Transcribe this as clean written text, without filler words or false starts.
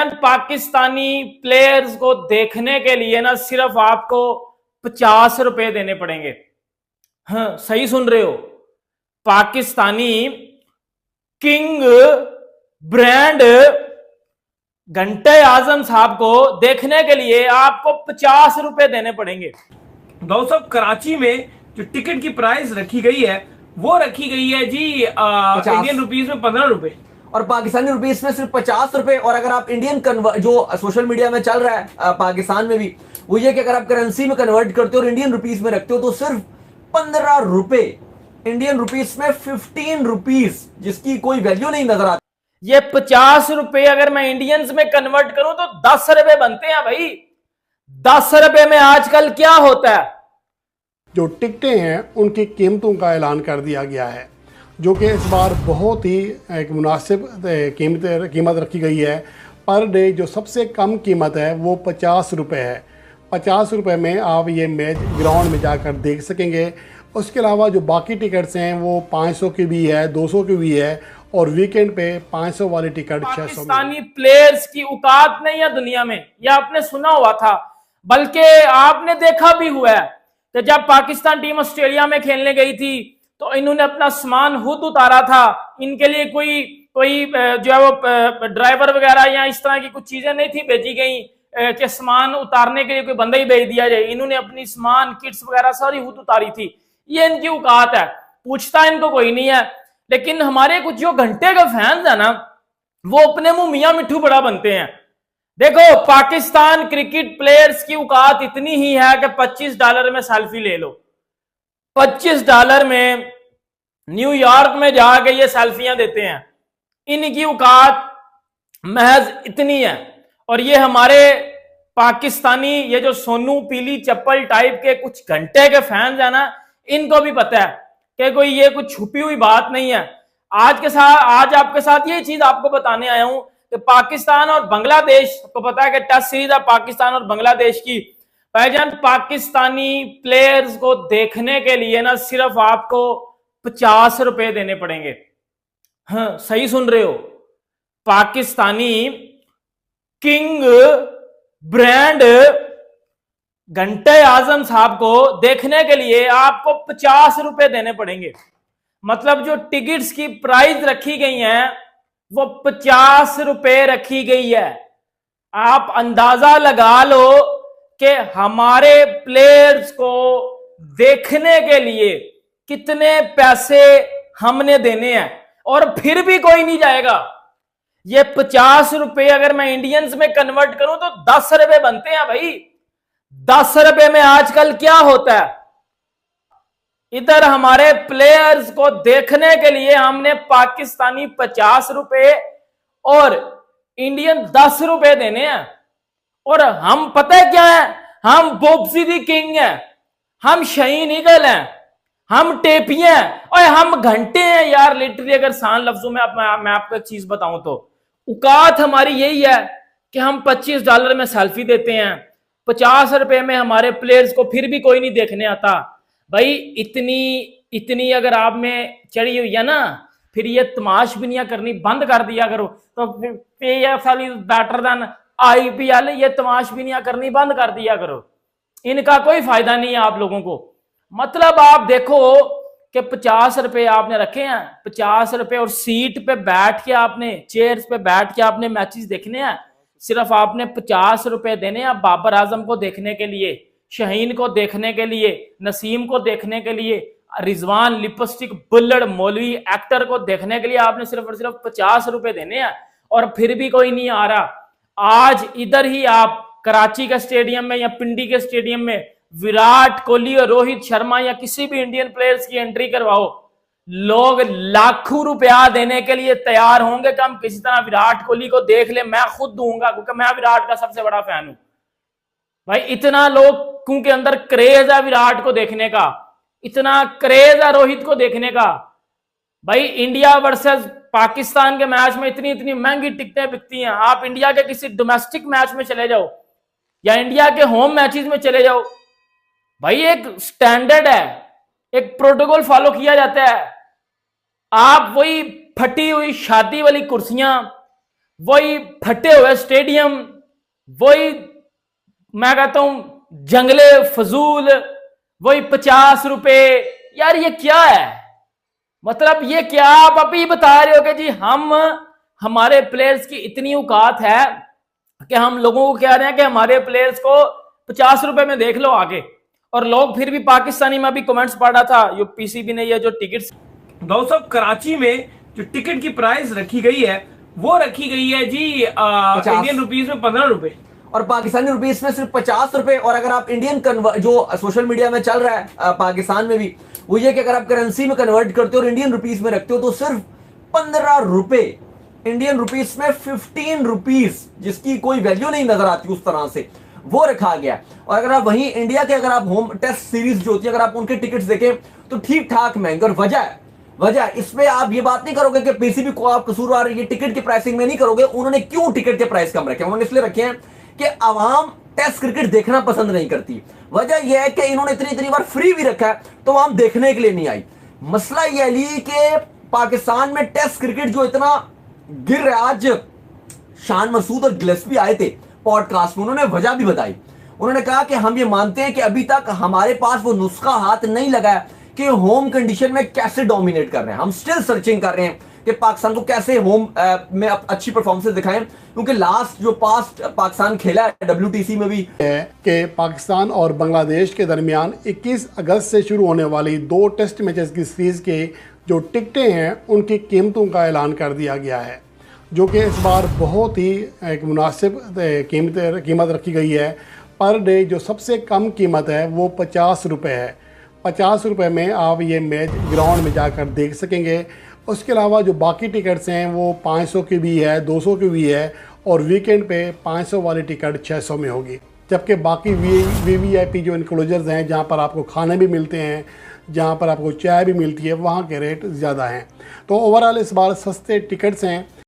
भाईजान पाकिस्तानी प्लेयर्स को देखने के लिए ना सिर्फ आपको 50 रुपए देने पड़ेंगे। हाँ, सही सुन रहे हो। पाकिस्तानी किंग ब्रांड घंटे आजम साहब को देखने के लिए आपको 50 रुपए देने पड़ेंगे। साहब, कराची में जो टिकट की प्राइस रखी गई है वो रखी गई है जी इंडियन रुपीस में 15 रुपए और पाकिस्तानी रुपीस में सिर्फ 50 रुपए। और अगर आप इंडियन जो सोशल मीडिया में चल रहा है पाकिस्तान में भी, वो ये कि अगर आप करेंसी में कन्वर्ट करते हो और इंडियन रुपीस में रखते हो तो सिर्फ 15 रुपए। इंडियन रुपीस में 15 रुपीस, जिसकी कोई वैल्यू नहीं नजर आती। ये 50 रुपए अगर मैं इंडियंस में कन्वर्ट करूं तो 10 रुपए बनते हैं भाई। 10 रुपए में आजकल क्या होता है? जो टिकटें हैं उनकी कीमतों का ऐलान कर दिया गया है, जो कि इस बार बहुत ही एक मुनासिब कीमत रखी गई है। पर डे जो सबसे कम कीमत है वो 50 रुपये है। 50 रुपये में आप ये मैच ग्राउंड में जाकर देख सकेंगे। उसके अलावा जो बाकी टिकट्स हैं वो 500 की भी है, 200 की भी है और वीकेंड पे 500 वाली टिकट 600 में। पाकिस्तानी प्लेयर्स की औकात नहीं है दुनिया में, यह आपने सुना हुआ था, बल्कि आपने देखा भी हुआ है कि जब पाकिस्तान टीम ऑस्ट्रेलिया में खेलने गई थी तो इन्होंने अपना सामान खुद उतारा था। इनके लिए कोई जो है वो ड्राइवर वगैरह या इस तरह की कुछ चीजें नहीं थी भेजी गई कि सामान उतारने के लिए कोई बंदा ही भेज दिया जाए। इन्होंने अपनी सामान किट्स वगैरह सारी खुद उतारी थी। ये इनकी औकात है, पूछता इनको कोई नहीं है। लेकिन हमारे कुछ जो घंटे के फैंस है ना, वो अपने मुंह मियां मिट्ठू बड़ा बनते हैं। देखो, पाकिस्तान क्रिकेट प्लेयर्स की औकात इतनी ही है कि $25 में सेल्फी ले लो। $25 में न्यूयॉर्क में जाके ये सेल्फियां देते हैं। इनकी औकात महज इतनी है। और ये हमारे पाकिस्तानी ये जो सोनू पीली चप्पल टाइप के कुछ घंटे के फैंस है ना, इनको भी पता है कि कोई ये कुछ छुपी हुई बात नहीं है। आज आपके साथ ये चीज आपको बताने आया हूं कि पाकिस्तान और बांग्लादेश, आपको पता है कि टेस्ट सीरीज है पाकिस्तान और बांग्लादेश की। भाईजान पाकिस्तानी प्लेयर्स को देखने के लिए ना सिर्फ आपको 50 रुपए देने पड़ेंगे। हाँ, सही सुन रहे हो। पाकिस्तानी किंग ब्रांड घंटे आजम साहब को देखने के लिए आपको 50 रुपए देने पड़ेंगे। मतलब जो टिकट्स की प्राइस रखी गई है वो 50 रुपए रखी गई है। आप अंदाजा लगा लो कि हमारे प्लेयर्स को देखने के लिए कितने पैसे हमने देने हैं, और फिर भी कोई नहीं जाएगा। ये 50 रुपए अगर मैं इंडियंस में कन्वर्ट करूं तो 10 रुपए बनते हैं भाई। 10 रुपए में आजकल क्या होता है? इधर हमारे प्लेयर्स को देखने के लिए हमने पाकिस्तानी 50 रुपए और इंडियन 10 रुपए देने हैं। और हम पता है क्या है? हम बोप्सी दी किंग हैं, हम शाहीन ईगल हैं, हम टेपियां हैं और हम घंटे हैं यार। लिटरली अगर सान लफ्जों में मैं आपको एक चीज बताऊं तो औकात हमारी यही है कि हम $25 में सेल्फी देते हैं। 50 रुपए में हमारे प्लेयर्स को फिर भी कोई नहीं देखने आता। भाई इतनी अगर आप में चढ़ी हुई है ना, फिर ये तमाशबिनियां करनी बंद कर दिया करो। तो PFL is better than IPL, ये तमाशबिनियां करनी बंद कर दिया करो। इनका कोई फायदा नहीं है आप लोगों को। मतलब आप देखो कि 50 रुपए आपने रखे हैं, 50 रुपए, और सीट पे बैठ के आपने, चेयर्स पे बैठ के आपने मैचेस देखने हैं। सिर्फ आपने 50 रुपए देने हैं बाबर आजम को देखने के लिए, शाहीन को देखने के लिए, नसीम को देखने के लिए, रिजवान लिपस्टिक बुल्लड़ मौलवी एक्टर को देखने के लिए आपने सिर्फ और सिर्फ 50 रुपए देने हैं, और फिर भी कोई नहीं आ रहा। आज इधर ही आप कराची के स्टेडियम में या पिंडी के स्टेडियम में विराट कोहली और रोहित शर्मा या किसी भी इंडियन प्लेयर्स की एंट्री करवाओ, लोग लाखों रुपया देने के लिए तैयार होंगे कि हम किसी तरह विराट कोहली को देख ले। मैं खुद दूंगा क्योंकि मैं विराट का सबसे बड़ा फैन हूं भाई। इतना लोगों के अंदर क्रेज है विराट को देखने का, इतना क्रेज है रोहित को देखने का। भाई इंडिया वर्सेस पाकिस्तान के मैच में इतनी महंगी टिकटें बिकती हैं। आप इंडिया के किसी डोमेस्टिक मैच में चले जाओ या इंडिया के होम मैचेस में चले जाओ, भाई एक स्टैंडर्ड है, एक प्रोटोकॉल फॉलो किया जाता है। आप वही फटी हुई शादी वाली कुर्सियां, वही फटे हुए स्टेडियम, वही मैं कहता हूं जंगले फजूल, वही 50 रुपए। यार ये क्या है? मतलब ये क्या आप अभी बता रहे हो कि जी हमारे प्लेयर्स की इतनी औकात है कि हम लोगों को कह रहे हैं कि हमारे प्लेयर्स को 50 रुपए में देख लो आगे, और लोग फिर भी पाकिस्तानी में भी कमेंट्स पढ़ रहा था जो पीसीबी ने ये जो टिकट्स। दोस्तों कराची में जो टिकट की प्राइस रखी गई है वो रखी गई है जी इंडियन रुपीस में 15 रुपए और पाकिस्तानी रुपीस में सिर्फ 50 रुपए। और अगर आप इंडियन जो सोशल मीडिया में चल रहा है पाकिस्तान में भी, वो ये कि अगर आप करेंसी में कन्वर्ट करते हो और इंडियन रुपीस में रखते हो तो सिर्फ 15 रुपए, इंडियन रुपीस में 15 रुपीस, जिसकी कोई वैल्यू नहीं नजर आती उस तरह से, वो रखा गया। और अगर आप वहीं इंडिया के अगर आप होम टेस्ट सीरीज जो होती है अगर आप उनके टिकट्स देखें तो ठीक ठाक महंगे। और वजह इसमें आप ये बात नहीं करोगे कि पीसीबी को आप कसूरवार ये टिकट की प्राइसिंग में नहीं करोगे। उन्होंने क्यों टिकट के प्राइस कम रखे? उन्होंने इसलिए रखे हैं कि आवाम टेस्ट क्रिकेट देखना पसंद नहीं करती। वजह यह है कि इन्होंने इतनी बार फ्री भी रखा है तो आवाम देखने के लिए नहीं आई। मसला यह अली कि पाकिस्तान में टेस्ट क्रिकेट जो इतना गिर रहा है, आज शान मसूद और गिलेस्पी आए थे पॉडकास्ट में, उन्होंने वजह भी बताई। उन्होंने कहा कि हम ये मानते हैं कि अभी तक हमारे पास वो नुस्खा हाथ नहीं लगा है कि होम कंडीशन में कैसे डोमिनेट कर रहे हैं। हम स्टिल सर्चिंग कर रहे हैं कि पाकिस्तान को कैसे होम में अच्छी परफॉर्मेंस दिखाएं, क्योंकि लास्ट जो पास्ट पाकिस्तान खेला है WTC में भी है कि पाकिस्तान और बांग्लादेश के दरमियान 21 अगस्त से शुरू होने वाली 2 टेस्ट मैचेस की सीरीज़ के जो टिकटें हैं उनकी कीमतों का ऐलान कर दिया गया है, जो कि इस बार बहुत ही एक मुनासिब कीमत रखी गई है। पर डे जो सबसे कम कीमत है वो 50 रुपये है। 50 रुपये में आप ये मैच ग्राउंड में जाकर देख सकेंगे। उसके अलावा जो बाकी टिकट्स हैं वो 500 की भी है, 200 की भी है, और वीकेंड पे 500 वाली टिकट 600 में होगी। जबकि बाकी VVIP जो इनक्लोजर्स हैं जहाँ पर आपको खाने भी मिलते हैं, जहाँ पर आपको चाय भी मिलती है, वहाँ के रेट ज़्यादा हैं। तो ओवरऑल इस बार सस्ते टिकट्स हैं।